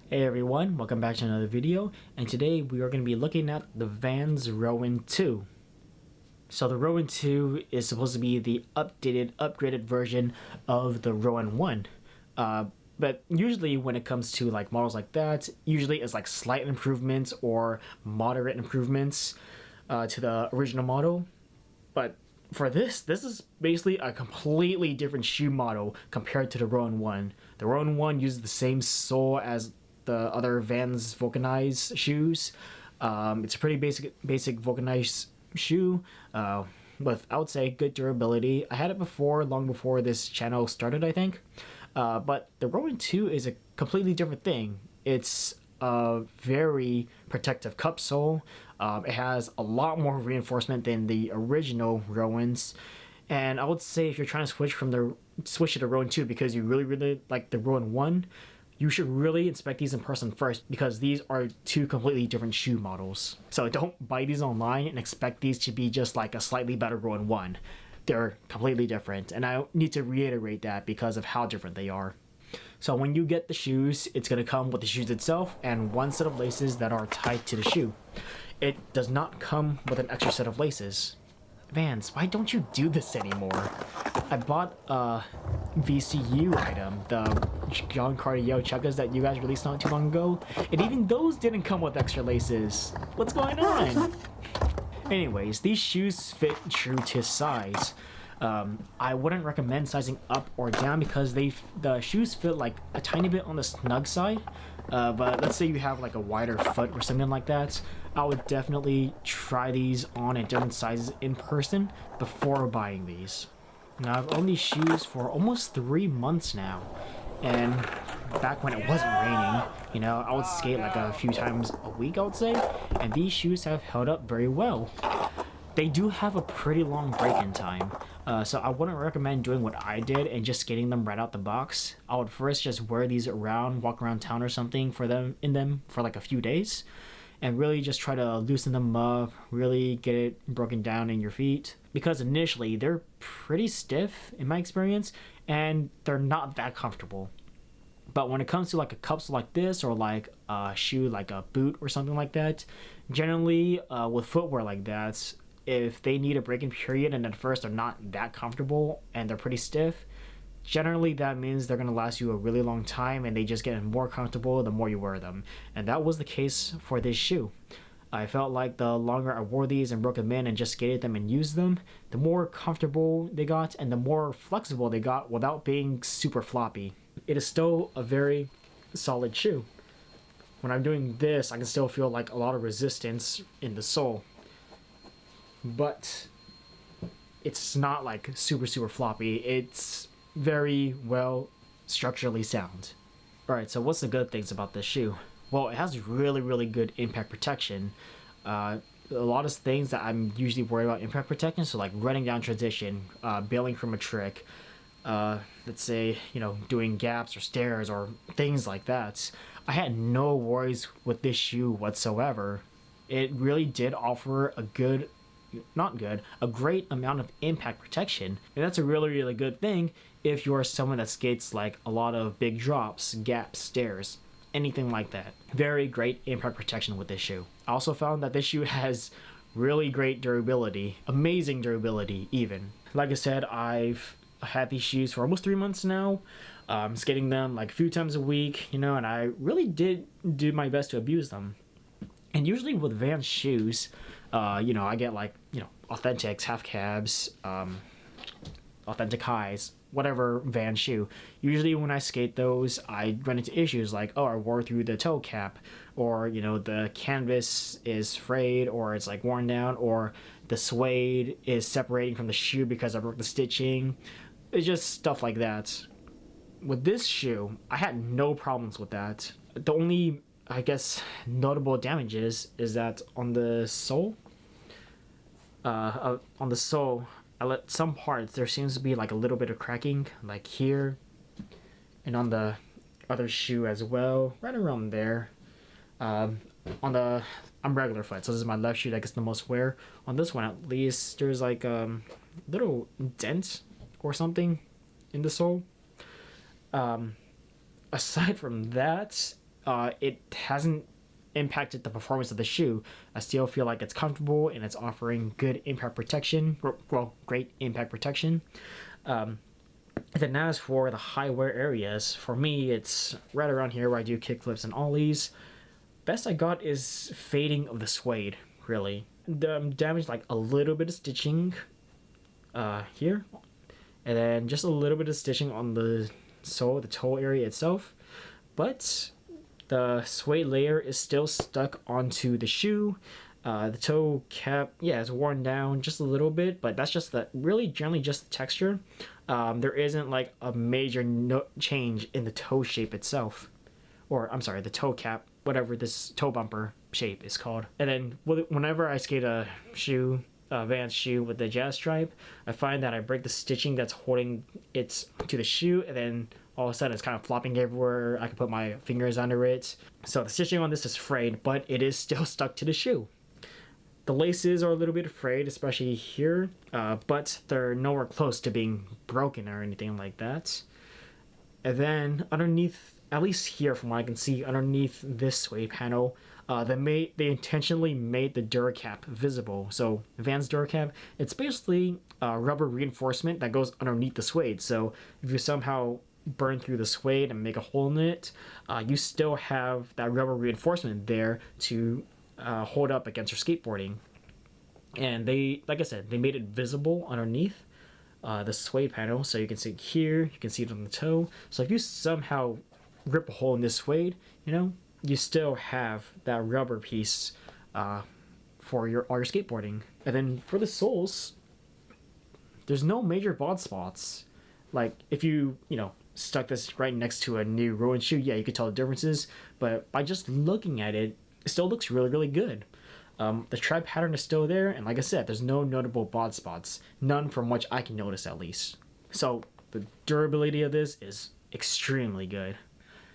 Hey everyone, welcome back to another video, and today we are going to be looking at the Vans Rowan 2. So the Rowan 2 is supposed to be the upgraded version of the Rowan 1. But usually when it comes to like models like that, usually it's like slight improvements or moderate improvements to the original model. But for this is basically a completely different shoe model compared to the Rowan 1. The Rowan 1 uses the same sole as the other Vans vulcanized shoes. It's a pretty basic vulcanized shoe with, I would say, good durability. I had it before, long before this channel started, I think. But the Rowan 2 is a completely different thing. It's a very protective cup sole. It has a lot more reinforcement than the original Rowans. And I would say if you're trying to switch to the Rowan 2 because you really like the Rowan 1, you should really inspect these in person first because these are two completely different shoe models. So don't buy these online and expect these to be just like a slightly better Rowan 1. They're completely different, and I need to reiterate that because of how different they are. So when you get the shoes, it's going to come with the shoes itself and one set of laces that are tied to the shoe. It does not come with an extra set of laces. Vans, why don't you do this anymore? I bought a VCU item, the John Cartier Chukkas that you guys released not too long ago, and even those didn't come with extra laces. What's going on? Anyways, these shoes fit true to size. I wouldn't recommend sizing up or down because the shoes fit like a tiny bit on the snug side. But let's say you have like a wider foot or something like that, I would definitely try these on in different sizes in person before buying these. Now I've owned these shoes for almost 3 months now, and back when it wasn't raining, you know, I would skate like a few times a week, I would say, and these shoes have held up very well. They do have a pretty long break-in time, so I wouldn't recommend doing what I did and just getting them right out the box. I would first just wear these around, walk around town or something in them for like a few days, and really just try to loosen them up, really get it broken down in your feet. Because initially, they're pretty stiff in my experience, and they're not that comfortable. But when it comes to like a cup like this, or like a shoe like a boot or something like that, generally with footwear like that, if they need a break-in period and at first they're not that comfortable and they're pretty stiff, generally that means they're going to last you a really long time and they just get more comfortable the more you wear them. And that was the case for this shoe. I felt like the longer I wore these and broke them in and just skated them and used them, the more comfortable they got and the more flexible they got without being super floppy. It is still a very solid shoe. When I'm doing this, I can still feel like a lot of resistance in the sole. But it's not like super floppy. It's very well structurally sound. Alright, so what's the good things about this shoe? Well, it has really good impact protection. A lot of things that I'm usually worried about impact protection, so like running down transition, bailing from a trick, let's say, you know, doing gaps or stairs or things like that. I had no worries with this shoe whatsoever. It really did offer a great amount of impact protection, and that's a really good thing if you're someone that skates like a lot of big drops, gaps, stairs, anything like that. Very great impact protection with this shoe. I also found that this shoe has really great durability, amazing durability even. Like I said, I've had these shoes for almost 3 months now. Skating them like a few times a week, you know, and I really did do my best to abuse them. And usually with Vans shoes, you know, I get like, you know, Authentics, half cabs, authentic highs, whatever Vans shoe. Usually when I skate those, I run into issues like, oh, I wore through the toe cap, or, you know, the canvas is frayed, or it's like worn down, or the suede is separating from the shoe because I broke the stitching. It's just stuff like that. With this shoe, I had no problems with that. The only, I guess, notable damages is that on the sole, at some parts there seems to be like a little bit of cracking, like here, and on the other shoe as well, right around there. I'm regular foot, so this is my left shoe that gets the most wear. On this one, at least, there's like a little dent or something in the sole. Aside from that, it hasn't impacted the performance of the shoe. I still feel like it's comfortable and it's offering good impact protection. Well, great impact protection. And then as for the high wear areas, for me, it's right around here where I do kickflips and ollies. Best I got is fading of the suede, really. Damaged like a little bit of stitching here, and then just a little bit of stitching on the sole, the toe area itself. But the suede layer is still stuck onto the shoe. The toe cap, yeah, is worn down just a little bit, but that's just really generally just the texture. There isn't like a major change in the toe shape itself. Or, I'm sorry, the toe cap, whatever this toe bumper shape is called. And then whenever I skate a shoe, Vans shoe with the jazz stripe, I find that I break the stitching that's holding it to the shoe, and then all of a sudden it's kind of flopping everywhere. I can put my fingers under it. So the stitching on this is frayed, but it is still stuck to the shoe. The laces are a little bit frayed, especially here, but they're nowhere close to being broken or anything like that. And then underneath, at least here from what I can see, underneath this suede panel, they intentionally made the Duracap visible. So Vans Duracap, it's basically rubber reinforcement that goes underneath the suede. So if you somehow burn through the suede and make a hole in it, you still have that rubber reinforcement there to hold up against your skateboarding. And they, like I said, they made it visible underneath the suede panel, so you can see it here, you can see it on the toe. So if you somehow rip a hole in this suede, you still have that rubber piece for all your skateboarding. And then for the soles, there's no major bald spots. Like if you stuck this right next to a new Rowan shoe, yeah, you could tell the differences, but by just looking at it, it still looks really, really good. The tread pattern is still there, and like I said, there's no notable bald spots. None from which I can notice, at least. So the durability of this is extremely good.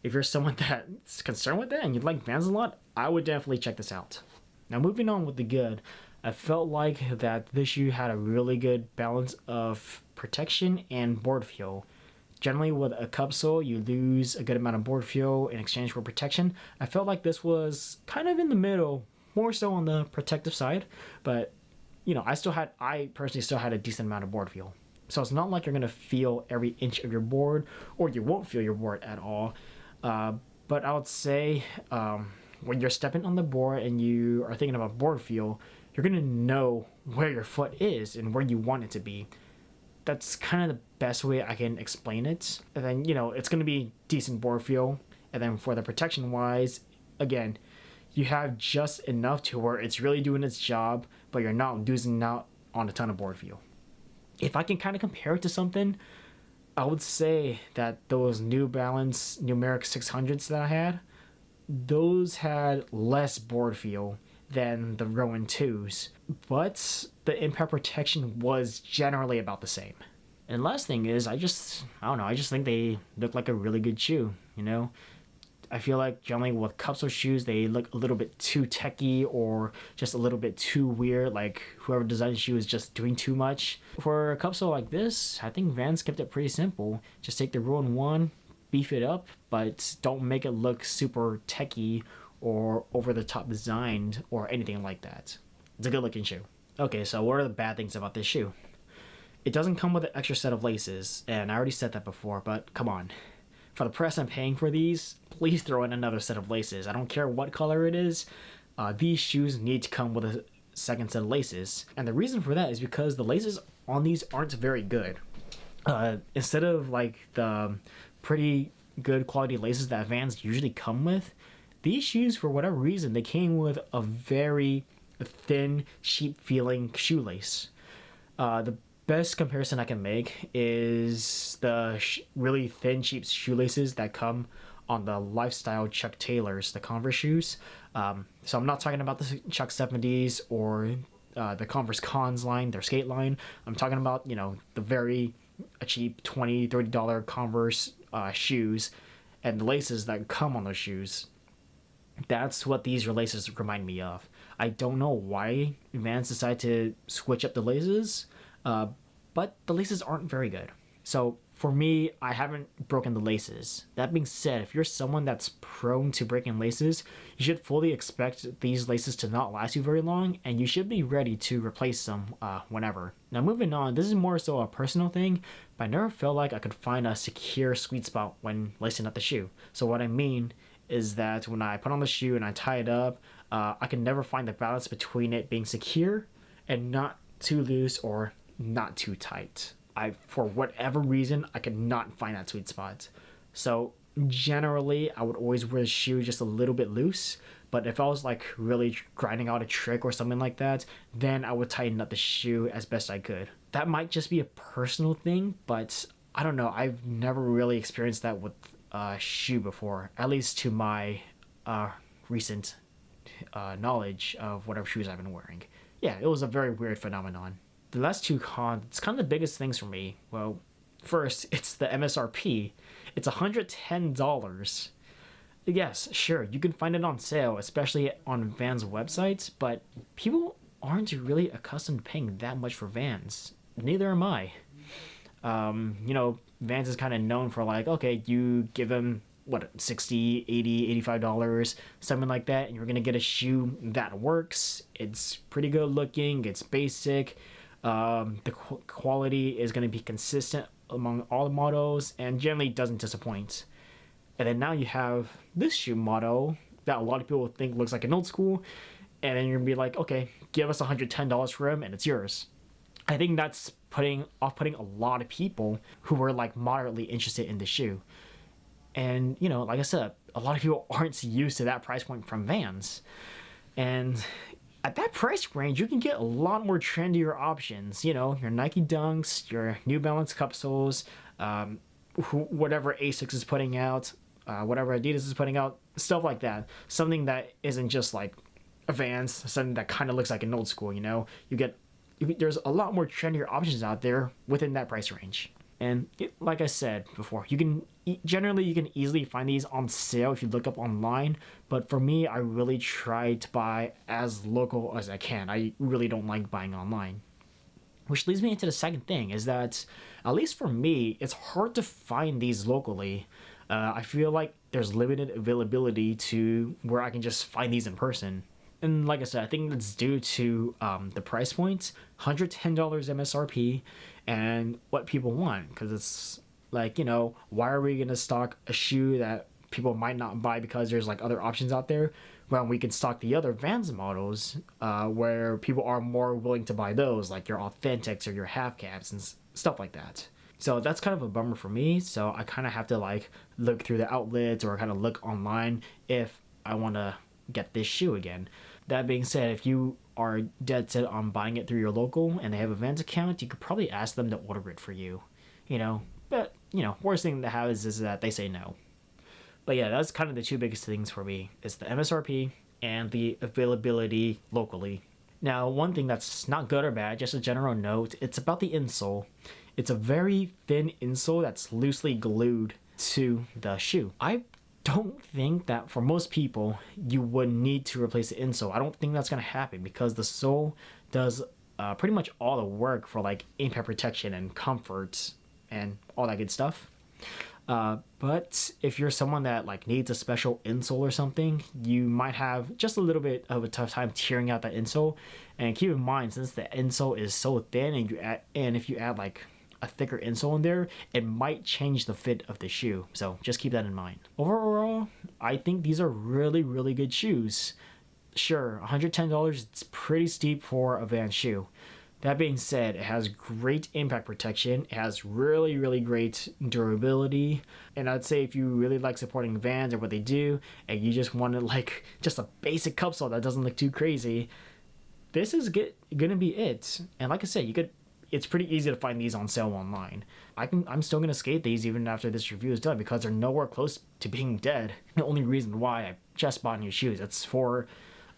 If you're someone that's concerned with that and you like Vans a lot, I would definitely check this out. Now moving on with the good, I felt like that this shoe had a really good balance of protection and board feel. Generally with a cup sole, you lose a good amount of board feel in exchange for protection. I felt like this was kind of in the middle, more so on the protective side, but I personally still had a decent amount of board feel. So it's not like you're gonna feel every inch of your board, or you won't feel your board at all. But I would say when you're stepping on the board and you are thinking about board feel, you're gonna know where your foot is and where you want it to be. That's kind of the best way I can explain it. And then, it's going to be decent board feel. And then for the protection wise, again, you have just enough to where it's really doing its job, but you're not losing out on a ton of board feel. If I can kind of compare it to something, I would say that those New Balance numeric 600s that I had, those had less board feel than the Rowan 2s, but the impact protection was generally about the same. And last thing is, I just think they look like a really good shoe, I feel like generally with cupsole shoes, they look a little bit too techy or just a little bit too weird, like whoever designed the shoe is just doing too much. For a cupsole like this, I think Vans kept it pretty simple. Just take the Rowan 1, beef it up, but don't make it look super techy or over-the-top designed or anything like that. It's a good-looking shoe. Okay, so what are the bad things about this shoe? It doesn't come with an extra set of laces, and I already said that before, but come on. For the price I'm paying for these, please throw in another set of laces. I don't care what color it is. These shoes need to come with a second set of laces. And the reason for that is because the laces on these aren't very good. Instead of like the pretty good quality laces that Vans usually come with, these shoes, for whatever reason, they came with a very thin, cheap feeling shoelace. The best comparison I can make is the really thin, cheap shoelaces that come on the lifestyle Chuck Taylors, the Converse shoes. So I'm not talking about the Chuck 70s or the Converse Cons line, their skate line. I'm talking about, the very cheap $20, $30 Converse shoes and the laces that come on those shoes. That's what these laces remind me of. I don't know why Vans decided to switch up the laces, but the laces aren't very good. So For me, I haven't broken the laces. That being said, if you're someone that's prone to breaking laces, you should fully expect these laces to not last you very long, and you should be ready to replace them whenever. Now moving on, this is more so a personal thing, but I never felt like I could find a secure sweet spot when lacing up the shoe. So what I mean is that when I put on the shoe and I tie it up, I can never find the balance between it being secure and not too loose or not too tight. For whatever reason, I could not find that sweet spot. So generally, I would always wear the shoe just a little bit loose. But if I was like really grinding out a trick or something like that, then I would tighten up the shoe as best I could. That might just be a personal thing, but I don't know. I've never really experienced that with a shoe before, at least to my recent knowledge of whatever shoes I've been wearing. Yeah, it was a very weird phenomenon. The last two cons, it's kind of the biggest things for me. Well, first, it's the MSRP. It's $110. Yes, sure, you can find it on sale, especially on Vans websites, but people aren't really accustomed to paying that much for Vans. Neither am I. Vans is kind of known for like, okay, you give them, $60, $80, $85, something like that, and you're going to get a shoe that works. It's pretty good looking, it's basic. The quality is going to be consistent among all the models and generally doesn't disappoint. And then now you have this shoe model that a lot of people think looks like an old school, and then you're going to be like, okay, give us $110 for him and it's yours. I think that's putting a lot of people who were like moderately interested in the shoe. And, like I said, a lot of people aren't used to that price point from Vans. And at that price range, you can get a lot more trendier options. Your Nike Dunks, your New Balance Cupsoles, whatever Asics is putting out, whatever Adidas is putting out, stuff like that. Something that isn't just like a Vans, something that kind of looks like an old school, there's a lot more trendier options out there within that price range. And like I said before, you can easily find these on sale if you look up online. But for me, I really try to buy as local as I can. I really don't like buying online. Which leads me into the second thing, is that, at least for me, it's hard to find these locally. I feel like there's limited availability to where I can just find these in person. And like I said, I think that's due to the price points, $110 MSRP, and what people want. Because it's like, why are we going to stock a shoe that people might not buy because there's like other options out there, when we can stock the other Vans models where people are more willing to buy those, like your Authentics or your half caps and stuff like that. So that's kind of a bummer for me. So I kind of have to like look through the outlets or kind of look online if I want to get this shoe again. That being said, if you are dead set on buying it through your local and they have a Vans account, you could probably ask them to order it for you. But worst thing that happens is that they say no. But yeah, that's kind of the two biggest things for me, is the MSRP and the availability locally. Now, one thing that's not good or bad, just a general note, it's about the insole. It's a very thin insole that's loosely glued to the shoe. I don't think that for most people you would need to replace the insole. I don't think that's going to happen because the sole does pretty much all the work for like impact protection and comfort and all that good stuff. But if you're someone that like needs a special insole or something, you might have just a little bit of a tough time tearing out that insole. And keep in mind, since the insole is so thin, and if you add like a thicker insole in there, it might change the fit of the shoe. So just keep that in mind. Overall, I think these are really, really good shoes. Sure, $110 is pretty steep for a Vans shoe. That being said, it has great impact protection. It has really, really great durability. And I'd say if you really like supporting Vans or what they do, and you just wanted like just a basic cupsole that doesn't look too crazy, this is gonna be it. And like I said, it's pretty easy to find these on sale online. I'm still gonna skate these even after this review is done because they're nowhere close to being dead. The only reason why I just bought new shoes, it's for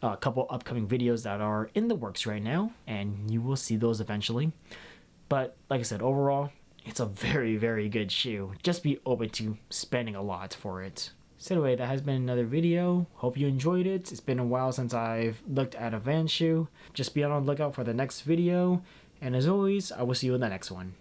a couple upcoming videos that are in the works right now, and you will see those eventually. But like I said, overall, it's a very, very good shoe. Just be open to spending a lot for it. So anyway, that has been another video. Hope you enjoyed it. It's been a while since I've looked at a Vans shoe. Just be on the lookout for the next video. And as always, I will see you in the next one.